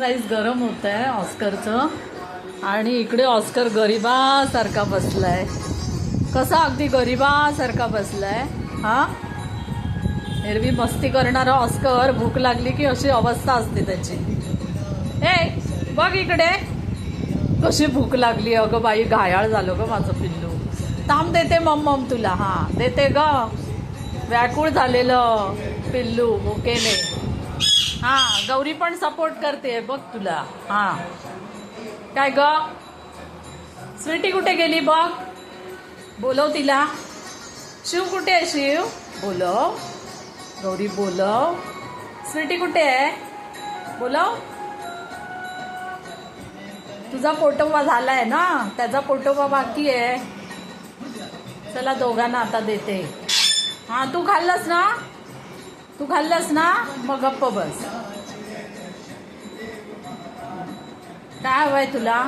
Rice गरम होत आहे ऑस्करचं आणि इकडे ऑस्कर गरिबासारखा बसलाय. कसा अगदी गरिबासारखा बसलाय. हा एरवी मस्ती करणारा ऑस्कर भूक लागली की अशी अवस्था असते त्याची. ए बघ इकडे कशी भूक लागली. अगं बाई घायाळ झालो ग माझं पिल्लू. थांब देते मम तुला. हा देते ग. व्याकुळ झालेलं पिल्लू भुकेने. हा गौरी पण सपोर्ट करते बघ तुला. हा काय ग स्वीटी कुठे गेली बघ. बोलव तिला. शिव कुठे आहे शिव. बोलव गौरी बोलव. स्वीटी कुठे आहे बोलव. तुझा पोटोबा झालाय ना त्याचा पोटोबा बाकी आहे. चला दोघांना आता देते. हा तू खाल्लंस ना तू खाल्लंस ना मग गप्प बस. काय हवंय तुला.